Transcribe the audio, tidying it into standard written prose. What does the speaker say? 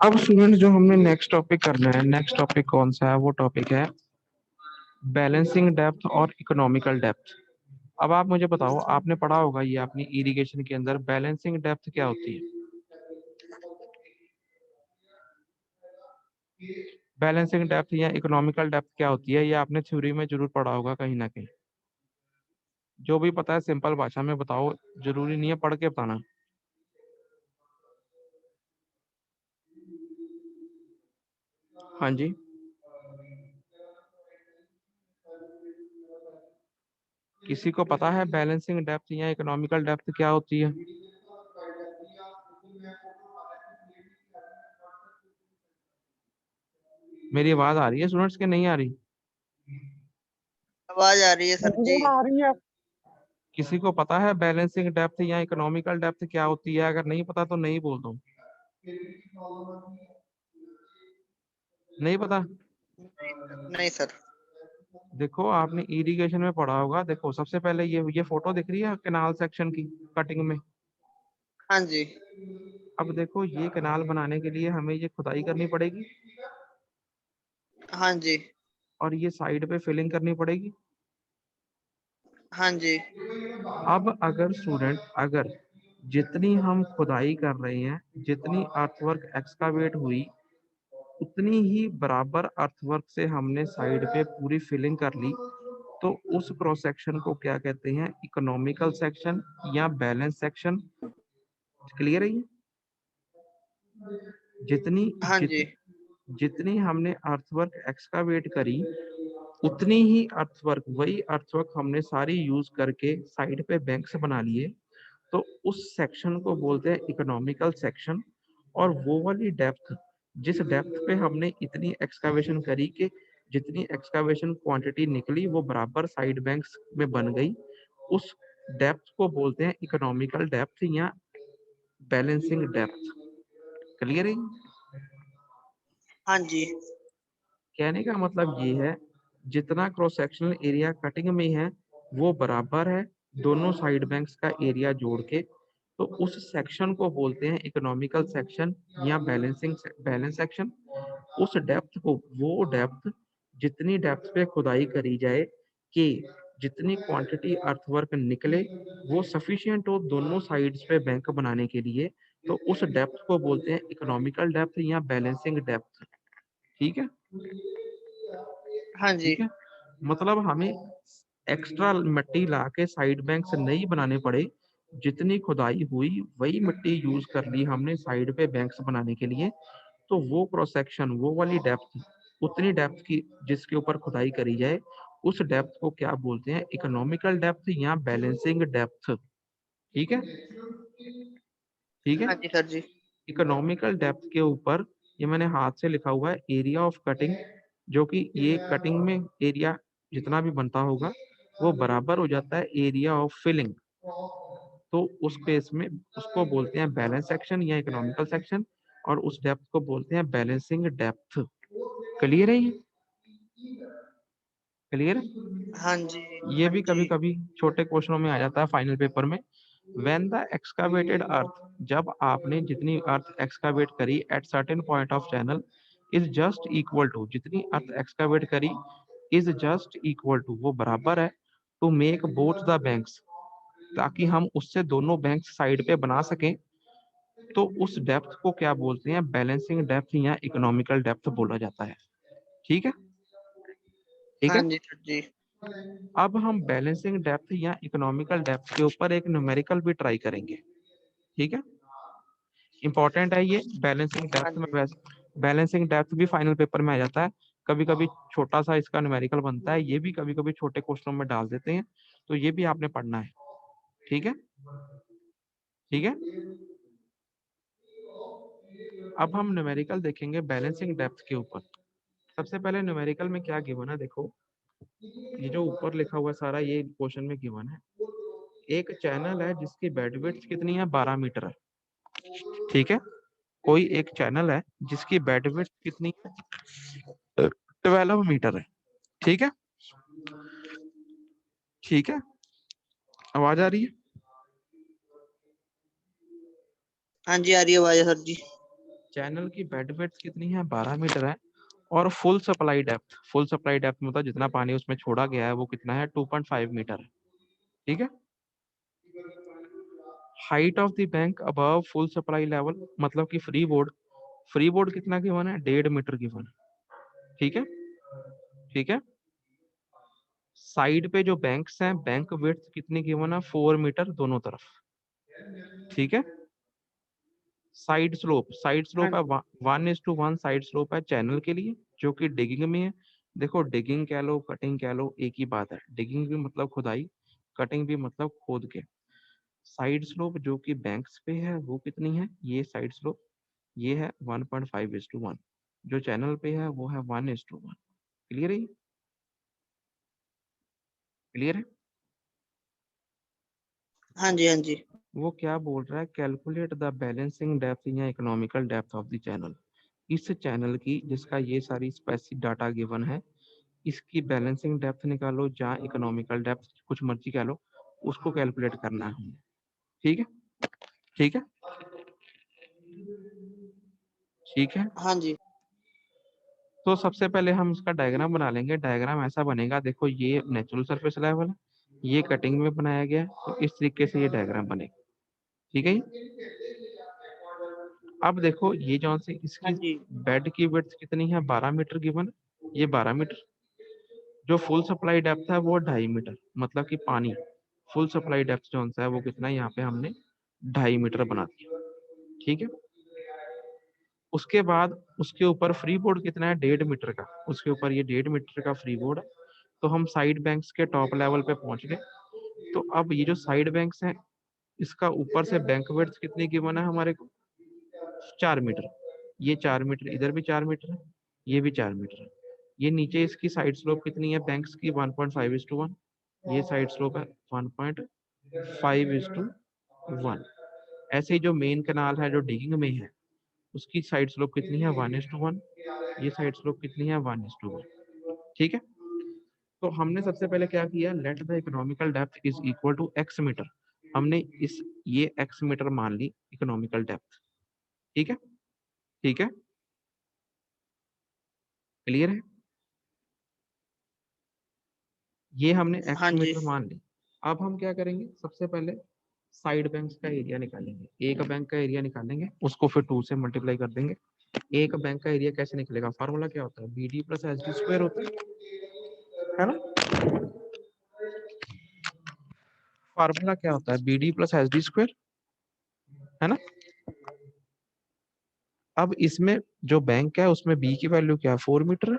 अब स्टूडेंट जो हमने नेक्स्ट टॉपिक करना है, नेक्स्ट टॉपिक कौन सा है? वो टॉपिक है बैलेंसिंग डेप्थ और इकोनॉमिकल डेप्थ। अब आप मुझे बताओ, आपने पढ़ा होगा ये अपनी इरिगेशन के अंदर, बैलेंसिंग डेप्थ क्या होती है? बैलेंसिंग डेप्थ या इकोनॉमिकल डेप्थ क्या होती है? ये आपने थ्योरी में जरूर पढ़ा होगा कहीं ना कहीं। जो भी पता है सिंपल भाषा में बताओ, जरूरी नहीं है पढ़ के बताना। हाँ जी, किसी को पता है बैलेंसिंग डेप्थ या इकोनॉमिकल डेप्थ क्या होती है? मेरी आवाज आ रही है स्टूडेंट्स के नहीं आ रही? आवाज आ रही है सर जी। आ रही है। किसी को पता है बैलेंसिंग डेप्थ या इकोनॉमिकल डेप्थ क्या होती है? अगर नहीं पता तो नहीं बोल दो। नहीं पता? नहीं सर। देखो आपने इरिगेशन में पढ़ा होगा। देखो सबसे पहले ये फोटो दिख रही है कैनाल सेक्शन की कटिंग में। हाँ जी। अब देखो ये कैनाल बनाने के लिए हमें ये खुदाई करनी पड़ेगी हाँ जी। और ये साइड पे फिलिंग करनी पड़ेगी। हाँ जी। अब अगर स्टूडेंट, अगर जितनी हम खुदाई कर रहे हैं, जितनी अर्थवर्क एक्सकावेट हुई, उतनी ही बराबर अर्थवर्क से हमने साइड पे पूरी फिलिंग कर ली, तो उस क्रॉस सेक्शन को क्या कहते हैं? इकोनॉमिकल सेक्शन या बैलेंस सेक्शन। क्लियर है ये? जितनी हाँ जित, जी। जितनी हमने अर्थवर्क एक्सकावेट करी, उतनी ही अर्थवर्क, वही अर्थवर्क हमने सारी यूज करके साइड पे बैंक्स बना लिए, तो उस सेक्शन को बोलते हैं इकोनॉमिकल सेक्शन। और वो वाली डेप्थ, जिस डेप्थ पे हमने इतनी एक्सकावेशन करी कि जितनी एक्सकावेशन क्वांटिटी निकली वो बराबर साइड बैंक्स में बन गई, उस डेप्थ को बोलते हैं इकोनॉमिकल डेप्थ या बैलेंसिंग डेप्थ। क्लियर है? हाँ जी। कहने का मतलब ये है, जितना क्रॉस सेक्शनल एरिया कटिंग में है वो बराबर है दोनों साइड बैंक्स का एरिया जोड़ के, तो उस सेक्शन को बोलते हैं इकोनॉमिकल सेक्शन या बैलेंस सेक्शन। उस डेप्थ को, वो डेप्थ, जितनी डेप्थ पे खुदाई करी जाए कि जितनी क्वांटिटी अर्थवर्क निकले वो सफिशिएंट हो दोनों साइड्स पे बैंक बनाने के लिए, तो उस डेप्थ को बोलते हैं इकोनॉमिकल डेप्थ या बैलेंसिंग डेप्थ। ठीक है? हाँ जी। ठीक है, मतलब हमें एक्स्ट्रा मिट्टी ला के साइड बैंक से नहीं बनाने पड़े, जितनी खुदाई हुई वही मिट्टी यूज कर ली हमने साइड पे बैंक्स बनाने के लिए, तो वो क्रॉस सेक्शन, वो वाली डेप्थ, उतनी डेप्थ की जिसके ऊपर खुदाई करी जाए, उस डेप्थ को क्या बोलते हैं? इकोनॉमिकल डेप्थ या बैलेंसिंग डेप्थ। ठीक है? ठीक है? हाँ जी सर जी। इकोनॉमिकल डेप्थ के ऊपर ये मैंने हाथ से लिखा हुआ है एरिया ऑफ कटिंग, जो कि ये कटिंग में एरिया जितना भी बनता होगा वो बराबर हो जाता है एरिया ऑफ फिलिंग। तो उस केस में उसको बोलते हैं बैलेंस सेक्शन या इकोनॉमिकल सेक्शन, और उस डेप्थ को बोलते हैं बैलेंसिंग डेप्थ। क्लियर है ये? क्लियर है? हाँ जी। ये हाँ भी जी। कभी कभी छोटे क्वेश्चनों में आ जाता है फाइनल पेपर में। व्हेन द एक्सकावेटेड अर्थ, जब आपने जितनी अर्थ एक्सकावेट करी at certain point of channel is just equal to, जितनी अर्थ एक्सकावेट करी इज जस्ट इक्वल टू, वो बराबर है, to make both the banks, ताकि हम उससे दोनों बैंक साइड पे बना सकें, तो उस डेप्थ को क्या बोलते हैं? बैलेंसिंग डेप्थ या इकोनॉमिकल डेप्थ बोला जाता है। ठीक है? ठीक हाँ है? जी सर जी। अब हम बैलेंसिंग डेप्थ या इकोनॉमिकल डेप्थ के ऊपर एक न्यूमेरिकल भी ट्राई करेंगे। ठीक है? इंपॉर्टेंट है ये बैलेंसिंग हाँ डेप्थ में। जी। वैसे बैलेंसिंग डेप्थ भी फाइनल पेपर में आ जाता है, कभी कभी छोटा सा इसका न्यूमेरिकल बनता है, ये भी कभी कभी छोटे क्वेश्चनों में डाल देते हैं, तो ये भी आपने पढ़ना है। ठीक है? ठीक है? अब हम न्यूमेरिकल देखेंगे बैलेंसिंग डेप्थ के ऊपर। सबसे पहले न्यूमेरिकल में क्या गिवन है देखो, ये जो ऊपर लिखा हुआ सारा ये क्वेश्चन में गिवन है। एक चैनल है जिसकी बेडविड्थ कितनी है? 12 मीटर है। ठीक है? कोई एक चैनल है जिसकी बेडविड्थ कितनी है? 12 मीटर है। ठीक है? ठीक है? आवाज आ रही है? हाँ जी, आ रही है आवाज सर जी। चैनल की बेड विड्थ कितनी है, 12 मीटर है। और फुल सप्लाई डेप्थ मतलब जितना पानी उसमें छोड़ा गया है वो कितना है, 2.5 मीटर है। ठीक है। Height of the bank above full supply level मतलब कि फ्री बोर्ड कितना गिवन है, 1.5 मीटर गिवन है। ठीक है। ठीक है। साइड पे जो बैंक्स हैं, बैंक विड्थ कितनी गिवन है, 4 मीटर दोनों तरफ। ठीक है। साइड हाँ स्लोप है 1:1 साइड स्लोप है चैनल के लिए, जो कि डिगिंग में है। देखो डिगिंग कह लो कटिंग कह लो एक ही बात है, डिगिंग भी मतलब खुदाई, कटिंग भी मतलब खोद के। साइड स्लोप जो कि बैंक्स पे है वो कितनी है, ये साइड स्लोप ये है 1.5:1। जो चैनल पे है वो है 1:1। क्लियर है? क्लियर है? हाँ जी, हाँ जी। वो क्या बोल रहा है, कैलकुलेट द बैलेंसिंग डेप्थ या economical depth of the channel. इस चैनल की जिसका ये सारी स्पेसिफिक डाटा गिवन है, इसकी बैलेंसिंग डेप्थ निकालो या इकोनॉमिकल डेप्थ कुछ मर्जी कह लो, उसको कैलकुलेट करना है हमें। ठीक है। ठीक है। ठीक है। हाँ जी, तो सबसे पहले हम इसका डायग्राम बना लेंगे। डायग्राम ऐसा बनेगा, देखो ये नेचुरल सरफेस लेवल है, ये कटिंग में बनाया गया है, तो इस तरीके से ये डायग्राम बनेगा। ठीक है जी? अब देखो ये जो सी हाँ इसकी जी, बेड की विड्थ कितनी है, 12 मीटर गिवन है, ये 12 मीटर। जो फुल सप्लाई डेप्थ है वो 2.5 मीटर, मतलब कि पानी फुल सप्लाई डेप्थ जो है वो कितना है, यहाँ पे हमने 2.5 मीटर बना दिया। ठीक है। उसके बाद उसके ऊपर फ्री बोर्ड कितना है, 1.5 मीटर का, उसके ऊपर ये 1.5 मीटर का फ्री बोर्ड है। तो हम साइड बैंक्स के टॉप लेवल पे पहुंच गए। तो अब ये जो साइड बैंक्स हैं, इसका ऊपर से बैंक विड्थ कितनी गिवन है हमारे को, 4 मीटर। ये 4 मीटर, इधर भी 4 मीटर है, ये भी 4 मीटर है। ये नीचे इसकी साइड स्लोप कितनी है बैंक्स की, 1.5:1। ये साइड स्लोप है 1.5:1। ऐसे ही जो मेन कनाल है जो डिगिंग में है, उसकी साइड स्लोप कितनी है, 1:1। ये साइड स्लोप कितनी है, 1:1। ठीक है। तो हमने सबसे पहले क्या किया, let the economical depth is equal to X metre. हमने इस ये एक्स मीटर मान ली इकोनॉमिकल डेप्थ। ठीक है। ठीक है। क्लियर है? ये हमने हाँ एक्स जी, मीटर मान ली। अब हम क्या करेंगे, सबसे पहले साइड बैंक का एरिया निकालेंगे। एक बैंक का एरिया निकालेंगे, उसको फिर 2 से मल्टीप्लाई कर देंगे। एक बैंक का एरिया कैसे निकलेगा, फार्मूला क्या होता है, B D plus H D square होता है ना। फार्मूला क्या होता है, B D plus H D square, है ना। अब इसमें जो बैंक है उसमें बी की वैल्यू क्या है, 4 मीटर है।